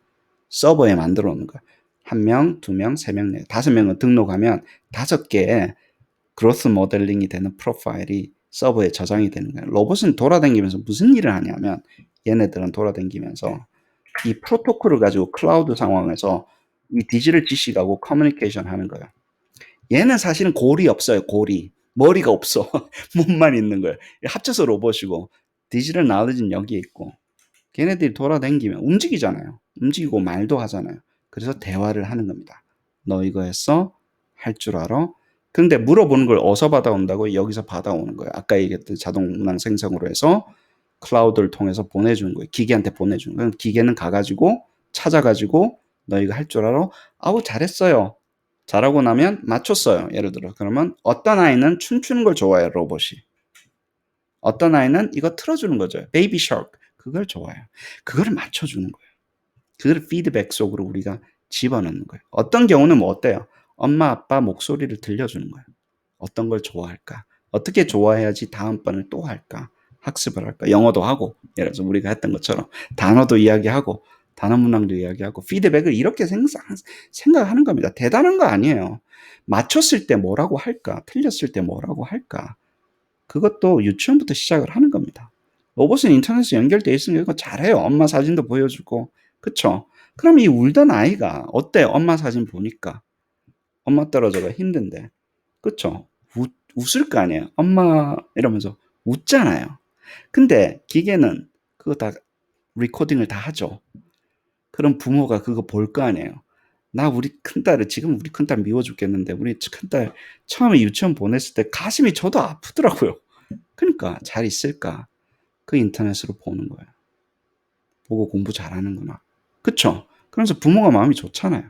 서버에 만들어 놓는 거야. 1명, 2명, 3명, 5명을 등록하면 5개의 그로스 모델링이 되는 프로파일이 서버에 저장이 되는 거예요. 로봇은 돌아다니면서 무슨 일을 하냐면 얘네들은 돌아다니면서 이 프로토콜을 가지고 클라우드 상황에서 이 디지털 지식하고 커뮤니케이션 하는 거예요. 얘는 사실은 골이 없어요. 골이. 머리가 없어. 몸만 있는 거예요. 합쳐서 로봇이고 디지털 나우리지는 여기에 있고 걔네들이 돌아다니면 움직이잖아요. 움직이고 말도 하잖아요. 그래서 대화를 하는 겁니다. 너 이거 했어? 할 줄 알아? 근데 물어보는 걸 어디서 받아온다고? 여기서 받아오는 거예요. 아까 얘기했던 자동 문항 생성으로 해서 클라우드를 통해서 보내주는 거예요. 기계한테 보내주는 거예요. 기계는 가가지고 찾아가지고 너 이거 할 줄 알아? 아우 잘했어요. 잘하고 나면 맞췄어요. 예를 들어 그러면 어떤 아이는 춤추는 걸 좋아해요. 로봇이. 어떤 아이는 이거 틀어주는 거죠. 베이비 샤크 그걸 좋아해요. 그거를 맞춰주는 거예요. 그걸 피드백 속으로 우리가 집어넣는 거예요. 어떤 경우는 뭐 어때요? 엄마 아빠 목소리를 들려주는 거예요. 어떤 걸 좋아할까? 어떻게 좋아해야지 다음번에 또 할까? 학습을 할까? 영어도 하고 예를 들어서 우리가 했던 것처럼 단어도 이야기하고 단어 문항도 이야기하고 피드백을 이렇게 생각하는 겁니다. 대단한 거 아니에요. 맞췄을 때 뭐라고 할까? 틀렸을 때 뭐라고 할까? 그것도 유치원부터 시작을 하는 겁니다. 로봇은 인터넷에 연결돼 있으니까 이거 잘해요. 엄마 사진도 보여주고. 그쵸? 그럼 이 울던 아이가 어때요? 엄마 사진 보니까. 엄마 떨어져가 힘든데. 그쵸? 웃을 거 아니에요. 엄마 이러면서 웃잖아요. 근데 기계는 그거 다 리코딩을 다 하죠. 그럼 부모가 그거 볼 거 아니에요. 나 우리 큰딸을 지금 우리 큰딸 미워 죽겠는데 우리 큰딸 처음에 유치원 보냈을 때 가슴이 저도 아프더라고요. 그러니까 잘 있을까? 그 인터넷으로 보는 거예요. 보고 공부 잘하는구나. 그쵸? 그러면서 부모가 마음이 좋잖아요.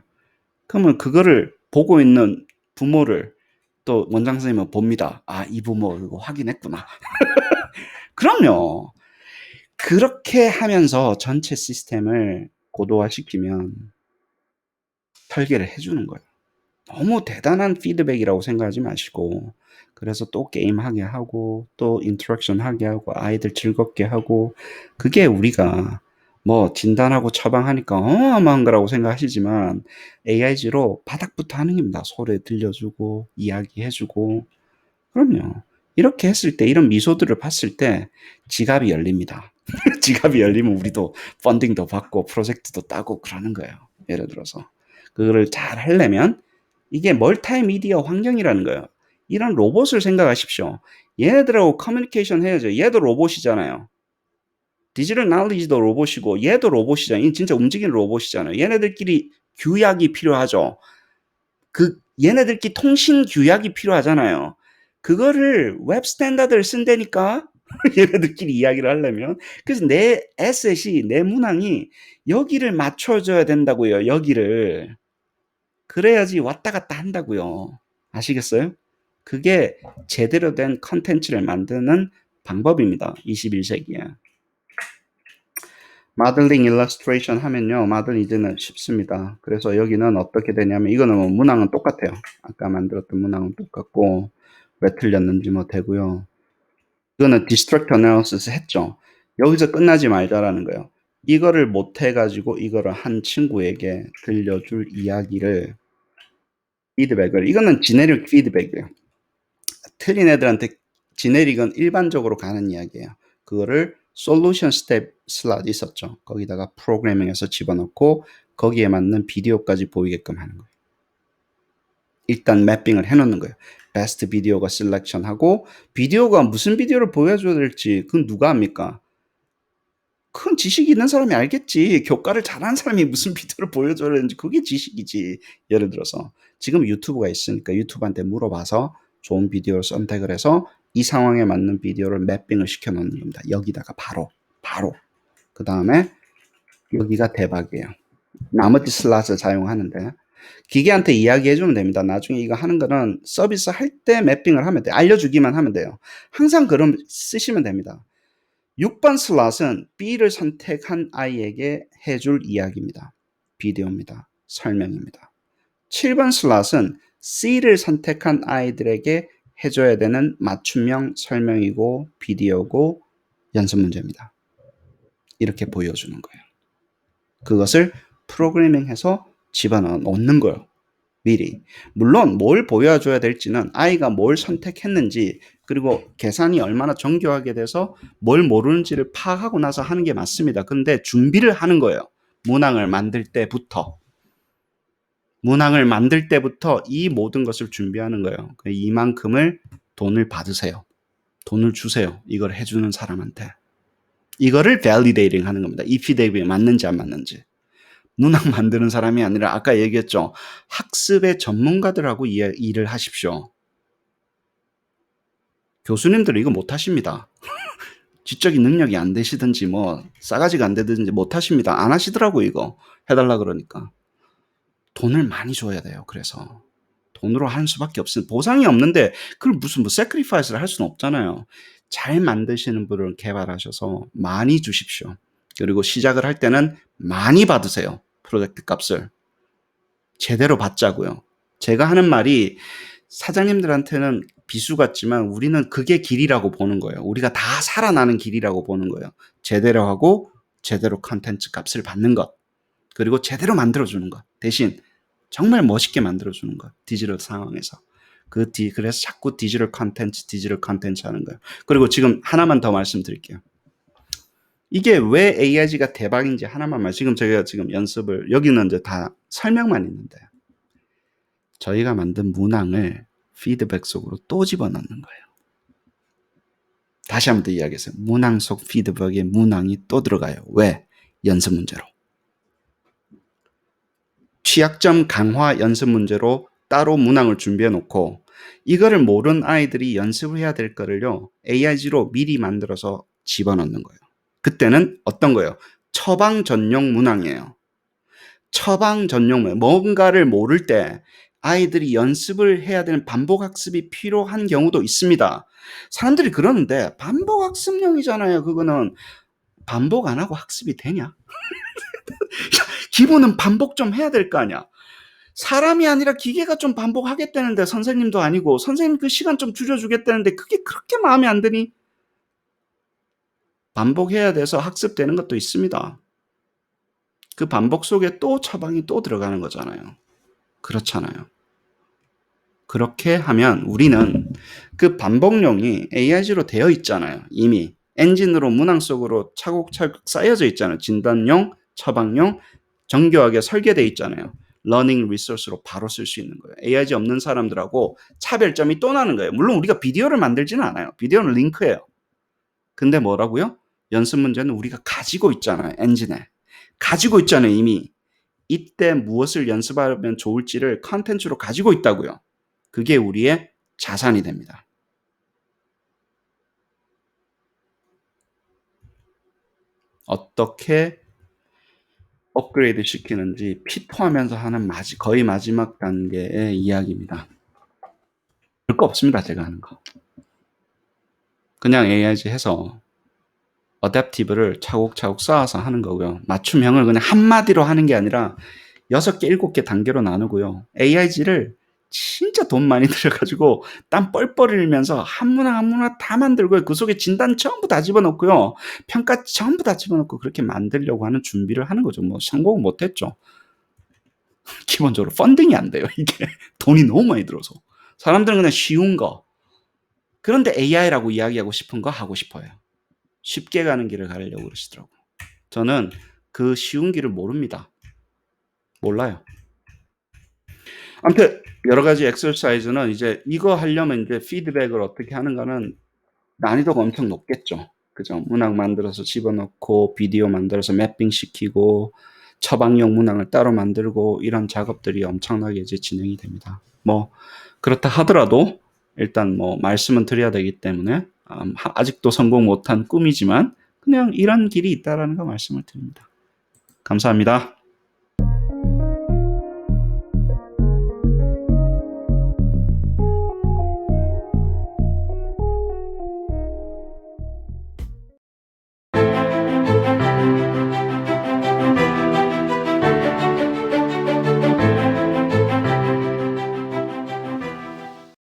그러면 그거를 보고 있는 부모를 또 원장 선생님은 봅니다. 아, 이 부모 그거 확인했구나. 그럼요. 그렇게 하면서 전체 시스템을 고도화시키면 설계를 해주는 거예요. 너무 대단한 피드백이라고 생각하지 마시고 그래서 또 게임하게 하고 또 인터랙션 하게 하고 아이들 즐겁게 하고 그게 우리가 뭐 진단하고 처방하니까 어마어마한 거라고 생각하시지만 AIG로 바닥부터 하는 겁니다. 소리 들려주고 이야기해주고 그럼요. 이렇게 했을 때 이런 미소들을 봤을 때 지갑이 열립니다. 지갑이 열리면 우리도 펀딩도 받고 프로젝트도 따고 그러는 거예요. 예를 들어서. 그거를 잘 하려면 이게 멀티미디어 환경이라는 거예요. 이런 로봇을 생각하십시오. 얘네들하고 커뮤니케이션 해야죠. 얘도 로봇이잖아요. 디지털 나울리지도 로봇이고 얘도 로봇이잖아요. 진짜 움직이는 로봇이잖아요. 얘네들끼리 규약이 필요하죠. 얘네들끼리 통신 규약이 필요하잖아요. 그거를 웹 스탠다드를 쓴다니까? 얘네들끼리 이야기를 하려면. 그래서 내 에셋이, 내 문항이 여기를 맞춰줘야 된다고요, 여기를. 그래야지 왔다 갔다 한다고요. 아시겠어요? 그게 제대로 된 컨텐츠를 만드는 방법입니다. 21세기에. 마들링 일러스트레이션 하면요. 마들 이제는 쉽습니다. 그래서 여기는 어떻게 되냐면 이거는 뭐 문항은 똑같아요. 아까 만들었던 문항은 똑같고 왜 틀렸는지 뭐 되고요. 이거는 디스트럭트 어나리시스 했죠. 여기서 끝나지 말자라는 거예요. 이거를 못 해가지고 이거를 한 친구에게 들려줄 이야기를 피드백을 이거는 지네릭 피드백이에요. 틀린 애들한테 지네릭은 일반적으로 가는 이야기예요. 그거를 솔루션 스텝 슬롯이 있었죠. 거기다가 프로그래밍해서 집어넣고 거기에 맞는 비디오까지 보이게끔 하는 거예요. 일단 매핑을 해놓는 거예요. 베스트 비디오가 셀렉션하고 비디오가 무슨 비디오를 보여줘야 될지 그건 누가 합니까? 큰 지식이 있는 사람이 알겠지. 교과를 잘하는 사람이 무슨 비디오를 보여줘야 되는지 그게 지식이지. 예를 들어서 지금 유튜브가 있으니까 유튜브한테 물어봐서 좋은 비디오를 선택을 해서 이 상황에 맞는 비디오를 매핑을 시켜놓는 겁니다. 여기다가 바로. 그 다음에 여기가 대박이에요. 나머지 슬롯을 사용하는데 기계한테 이야기해주면 됩니다. 나중에 이거 하는 거는 서비스 할 때 매핑을 하면 돼요. 알려주기만 하면 돼요. 항상 그럼 쓰시면 됩니다. 6번 슬롯은 B를 선택한 아이에게 해줄 이야기입니다. 비디오입니다. 설명입니다. 7번 슬롯은 C를 선택한 아이들에게 해줘야 되는 맞춤형 설명이고 비디오고 연습 문제입니다. 이렇게 보여주는 거예요. 그것을 프로그래밍해서 집어넣어 놓는 거예요. 미리. 물론 뭘 보여줘야 될지는 아이가 뭘 선택했는지 그리고 계산이 얼마나 정교하게 돼서 뭘 모르는지를 파악하고 나서 하는 게 맞습니다. 근데 준비를 하는 거예요. 문항을 만들 때부터. 문항을 만들 때부터 이 모든 것을 준비하는 거예요. 이만큼을 돈을 받으세요. 돈을 주세요. 이걸 해주는 사람한테. 이거를 validating 하는 겁니다. 이 피드백이 맞는지 안 맞는지. 문항 만드는 사람이 아니라 아까 얘기했죠. 학습의 전문가들하고 일을 하십시오. 교수님들은 이거 못하십니다. 지적인 능력이 안 되시든지 뭐 싸가지가 안 되든지 못하십니다. 안 하시더라고 이거. 해달라 그러니까. 돈을 많이 줘야 돼요. 그래서. 돈으로 하는 수밖에 없어요. 보상이 없는데 그걸 무슨 뭐 sacrifice를 할 수는 없잖아요. 잘 만드시는 분을 개발하셔서 많이 주십시오. 그리고 시작을 할 때는 많이 받으세요. 프로젝트 값을. 제대로 받자고요. 제가 하는 말이 사장님들한테는 비수 같지만 우리는 그게 길이라고 보는 거예요. 우리가 다 살아나는 길이라고 보는 거예요. 제대로 하고 제대로 컨텐츠 값을 받는 것. 그리고 제대로 만들어주는 것. 대신 정말 멋있게 만들어주는 것. 디지털 상황에서. 그래서 자꾸 디지털 컨텐츠 하는 거예요. 그리고 지금 하나만 더 말씀드릴게요. 이게 왜 AI가 대박인지 하나만 지금 제가 지금 연습을 여기는 이제 다 설명만 있는데 저희가 만든 문항을 피드백 속으로 또 집어넣는 거예요. 다시 한번 더 이야기했어요. 문항 속 피드백에 문항이 또 들어가요. 왜? 연습 문제로. 취약점 강화 연습 문제로 따로 문항을 준비해 놓고 이거를 모르는 아이들이 연습을 해야 될 거를요. AIG로 미리 만들어서 집어넣는 거예요. 그때는 어떤 거예요? 처방 전용 문항이에요. 처방 전용 문항. 뭔가를 모를 때 아이들이 연습을 해야 되는 반복 학습이 필요한 경우도 있습니다. 사람들이 그러는데 반복 학습용이잖아요. 그거는 반복 안 하고 학습이 되냐? 기본은 반복 좀 해야 될 거 아니야. 사람이 아니라 기계가 좀 반복하겠다는데 선생님도 아니고 선생님 그 시간 좀 줄여주겠다는데 그게 그렇게 마음에 안 드니? 반복해야 돼서 학습되는 것도 있습니다. 그 반복 속에 또 처방이 또 들어가는 거잖아요. 그렇잖아요. 그렇게 하면 우리는 그 반복용이 AIG로 되어 있잖아요. 이미 엔진으로 문항 속으로 차곡차곡 쌓여져 있잖아요. 진단용, 처방용, 정교하게 설계되어 있잖아요. 러닝 리소스로 바로 쓸 수 있는 거예요. AIG 없는 사람들하고 차별점이 또 나는 거예요. 물론 우리가 비디오를 만들지는 않아요. 비디오는 링크예요. 근데 뭐라고요? 연습 문제는 우리가 가지고 있잖아요. 엔진에. 가지고 있잖아요. 이미. 이때 무엇을 연습하면 좋을지를 컨텐츠로 가지고 있다고요. 그게 우리의 자산이 됩니다. 어떻게 업그레이드 시키는지 피토하면서 하는 거의 마지막 단계의 이야기입니다. 별거 없습니다. 제가 하는 거. 그냥 AIG 해서 어댑티브를 차곡차곡 쌓아서 하는 거고요. 맞춤형을 그냥 한마디로 하는 게 아니라 6개, 7개 단계로 나누고요. AIG를 진짜 돈 많이 들여가지고 땀 뻘뻘 흘리면서 한 문항 한 문항 다 만들고요. 그 속에 진단 전부 다 집어넣고요. 평가 전부 다 집어넣고 그렇게 만들려고 하는 준비를 하는 거죠. 뭐 성공 못했죠. 기본적으로 펀딩이 안 돼요. 이게 돈이 너무 많이 들어서. 사람들은 그냥 쉬운 거. 그런데 AI라고 이야기하고 싶은 거 하고 싶어요. 쉽게 가는 길을 가려고 그러시더라고요. 저는 그 쉬운 길을 모릅니다. 몰라요. 아무튼 여러 가지 엑서사이즈는 이제 이거 하려면 이제 피드백을 어떻게 하는가는 난이도가 엄청 높겠죠. 그죠? 문항 만들어서 집어넣고 비디오 만들어서 매핑 시키고 처방용 문항을 따로 만들고 이런 작업들이 엄청나게 이제 진행이 됩니다. 뭐 그렇다 하더라도 일단 뭐 말씀은 드려야 되기 때문에 아직도 성공 못한 꿈이지만 그냥 이런 길이 있다라는 거 말씀을 드립니다. 감사합니다.